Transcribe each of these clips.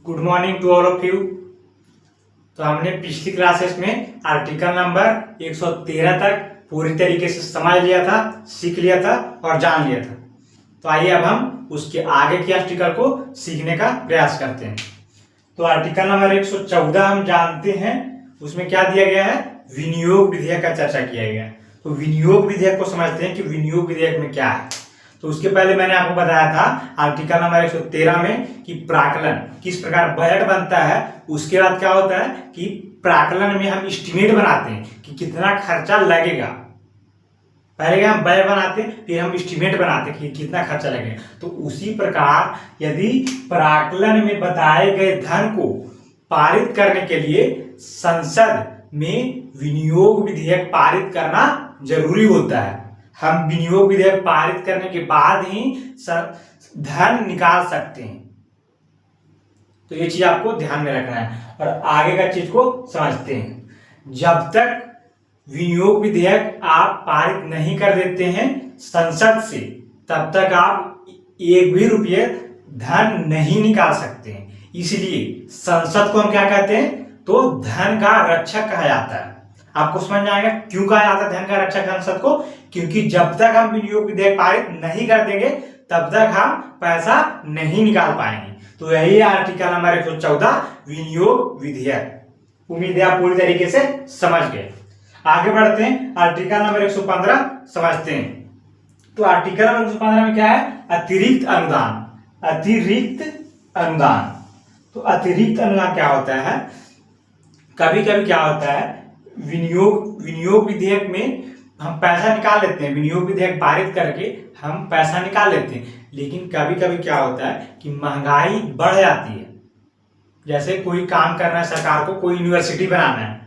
Good morning to all of you. तो हमने पिछली क्लासेस में आर्टिकल नंबर 113 तक पूरी तरीके से समझ लिया था, सीख लिया था और जान लिया था। तो आइए अब हम उसके आगे के आर्टिकल को सीखने का प्रयास करते हैं। तो आर्टिकल नंबर 114 हम जानते हैं, उसमें क्या दिया गया है, विनियोग विधेयक का चर्चा किया गया है। तो विनियोग विधेयक को समझते हैं कि विनियोग विधेयक में क्या है। तो उसके पहले मैंने आपको बताया था आर्टिकल नंबर 113 में कि प्राक्कलन किस प्रकार बजट बनता है। उसके बाद क्या होता है कि प्राक्कलन में हम एस्टिमेट बनाते हैं कि कितना खर्चा लगेगा। पहले हम बजट बनाते हैं, फिर हम एस्टिमेट बनाते हैं कि कितना खर्चा लगेगा। तो उसी प्रकार यदि प्राक्कलन में बताए गए धन को पारित करने के लिए संसद में विनियोग विधेयक पारित करना जरूरी होता है। हम विनियोग विधेयक पारित करने के बाद ही धन निकाल सकते हैं। तो ये चीज आपको ध्यान में रखना है और आगे का चीज को समझते हैं। जब तक विनियोग विधेयक आप पारित नहीं कर देते हैं संसद से, तब तक आप एक भी रुपये धन नहीं निकाल सकते हैं। इसलिए संसद को हम क्या कहते हैं, तो धन का रक्षक कहा जाता है। आपको समझ में आएगा क्यों कहा जाता है धन का रक्षक संसद को, क्योंकि जब तक हम विनियोग विधेयक पारित नहीं कर देंगे तब तक हम पैसा नहीं निकाल पाएंगे। तो यही है आर्टिकल नंबर 114 विनियोग विधेयक। उम्मीद है आप पूरी तरीके से समझ गए। आगे बढ़ते हैं, आर्टिकल नंबर 115 समझते हैं। तो आर्टिकल नंबर 115 में क्या है, अतिरिक्त अनुदान। अतिरिक्त अनुदान, तो अतिरिक्त अनुदान क्या होता है, कभी कभी क्या होता है, विनियोग विधेयक में हम पैसा निकाल लेते हैं, विनियोग विधेयक पारित करके हम पैसा निकाल लेते हैं, लेकिन कभी कभी क्या होता है कि महंगाई बढ़ जाती है। जैसे कोई काम करना है सरकार को, कोई यूनिवर्सिटी बनाना है,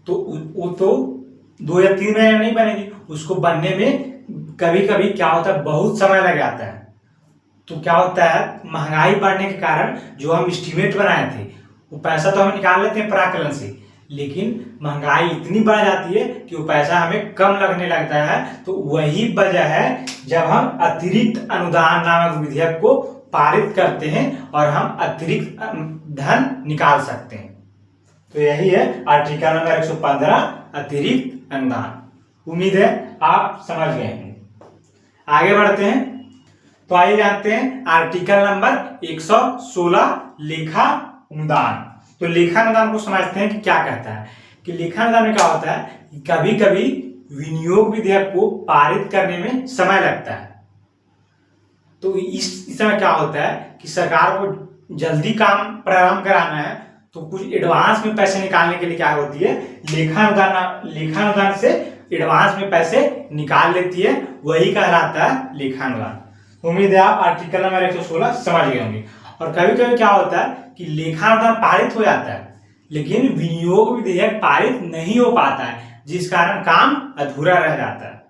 तो वो तो 2 या 3 महीने नहीं बनेगी, उसको बनने में कभी कभी क्या होता है, बहुत समय लग जाता है। तो क्या होता है, महंगाई बढ़ने के कारण जो हम एस्टिमेट बनाए थे वो पैसा तो हम निकाल लेते हैं प्राक्कलन से, लेकिन महंगाई इतनी बढ़ जाती है कि वो पैसा हमें कम लगने लगता है। तो वही वजह है जब हम अतिरिक्त अनुदान नामक विधेयक को पारित करते हैं और हम अतिरिक्त धन निकाल सकते हैं। तो यही है आर्टिकल नंबर 115 अतिरिक्त अनुदान। उम्मीद है आप समझ गए हैं। आगे बढ़ते हैं, तो आइए जानते हैं आर्टिकल नंबर 116 लेखा अनुदान। तो लेखा अनुदान को समझते हैं कि क्या कहता है। कि लेखा अनुदान में क्या होता है कि कभी कभी विनियोग विधेयक को पारित करने में समय लगता है। तो इस समय क्या होता है कि सरकार को जल्दी काम प्रारंभ कराना है, तो कुछ एडवांस में पैसे निकालने के लिए क्या होती है, लेखा अनुदान से एडवांस में पैसे निकाल लेती है, वही कहलाता है लेखा अनुदान। उम्मीद है आप आर्टिकल नंबर 116 समझ गए होंगे। और कभी कभी क्या होता है कि लेखा अनुदान पारित हो जाता है लेकिन विनियोग विधेयक पारित नहीं हो पाता है, जिस कारण काम अधूरा रह जाता है।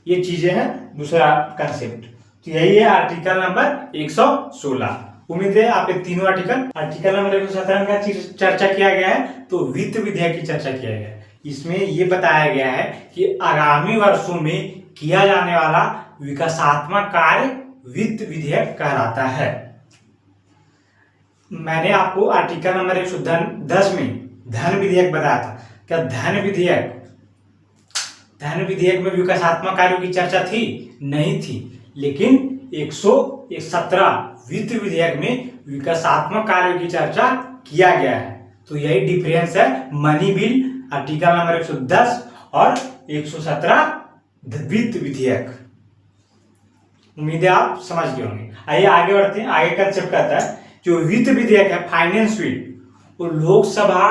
ये चीजें हैं दूसरा कंसेप्ट। तो यही है आर्टिकल नंबर 116। उम्मीद है आप तीनों आर्टिकल नंबर 117 का चर्चा किया गया है, तो वित्त विधेयक की चर्चा किया गया है। इसमें यह बताया गया है कि आगामी वर्षों में किया जाने वाला विकासात्मक कार्य वित्त विधेयक कहलाता है। मैंने आपको आर्टिकल नंबर 110 में धन विधेयक बताया था। क्या धन विधेयक में विकासात्मक कार्यों की चर्चा थी? नहीं थी। लेकिन 117 वित्त विधेयक में विकासात्मक कार्यों की चर्चा किया गया है। तो यही डिफरेंस है मनी बिल आर्टिकल नंबर 110 और 117 वित्त विधेयक। उम्मीद है आप समझ गए होंगे। आइए आगे बढ़ते हैं। आगे का चैप्टर कहता है जो वित्त विधेयक है फाइनेंस बिल, वो लोकसभा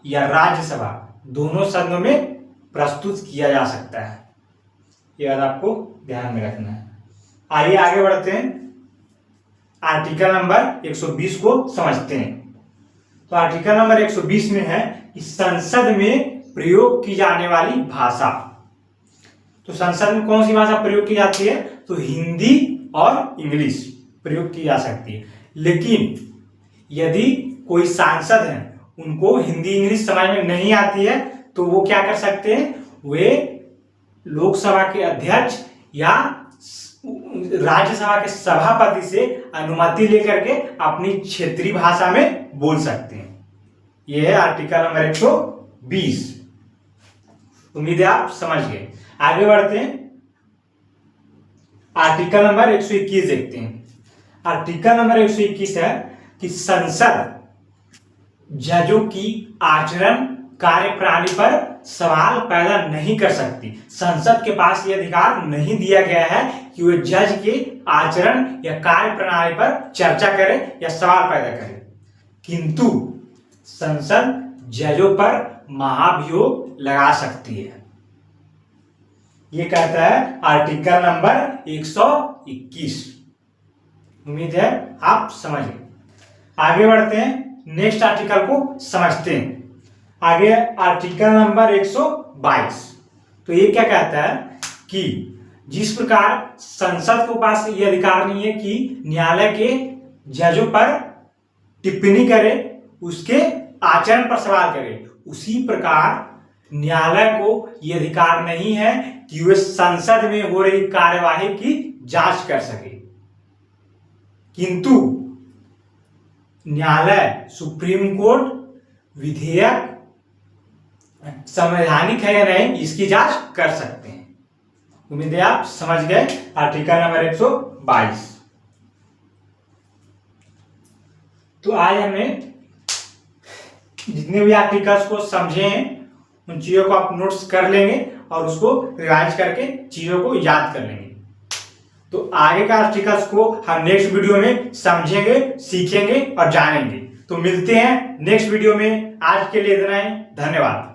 या राज्यसभा दोनों सदनों में प्रस्तुत किया जा सकता है। यह आपको ध्यान में रखना है। आइए आगे बढ़ते हैं, आर्टिकल नंबर 120 को समझते हैं। तो आर्टिकल नंबर 120 में है कि संसद में प्रयोग की जाने वाली भाषा। तो संसद में कौन सी भाषा प्रयोग की जाती है, तो हिंदी और इंग्लिश प्रयोग की जा सकती है। लेकिन यदि कोई सांसद है, उनको हिंदी इंग्लिश समझ में नहीं आती है, तो वो क्या कर सकते हैं, वे लोकसभा के अध्यक्ष या राज्यसभा के सभापति से अनुमति लेकर के अपनी क्षेत्रीय भाषा में बोल सकते हैं। यह है आर्टिकल नंबर 120। उम्मीद है आप समझ गए। आगे बढ़ते हैं, आर्टिकल नंबर 121 देखते हैं। आर्टिकल नंबर 121 है कि संसद जजों की आचरण कार्यप्रणाली पर सवाल पैदा नहीं कर सकती। संसद के पास यह अधिकार नहीं दिया गया है कि वह जज के आचरण या कार्यप्रणाली पर चर्चा करे या सवाल पैदा करे, किंतु संसद जजों पर महाभियोग लगा सकती है। ये कहता है आर्टिकल नंबर 121। उम्मीद है आप समझ गए। आगे बढ़ते हैं, नेक्स्ट आर्टिकल को समझते हैं। आगे आर्टिकल नंबर 122। तो ये क्या कहता है कि जिस प्रकार संसद के पास ये अधिकार नहीं है कि न्यायालय के जजों पर टिप्पणी करे, उसके आचरण पर सवाल करे, उसी प्रकार न्यायालय को यह अधिकार नहीं है कि वह संसद में हो रही कार्यवाही की जांच कर सके, किंतु न्यायालय सुप्रीम कोर्ट विधेयक संवैधानिक है या नहीं इसकी जांच कर सकते हैं। उम्मीद है आप समझ गए। Article number 122। तो आज हमने जितने भी आर्टिकल्स को समझे हैं उन चीजों को आप नोट्स कर लेंगे और उसको रिवाइज करके चीजों को याद कर लेंगे। तो आगे का आर्टिकल्स को हम नेक्स्ट वीडियो में समझेंगे, सीखेंगे और जानेंगे। तो मिलते हैं नेक्स्ट वीडियो में। आज के लिए इतना ही, धन्यवाद।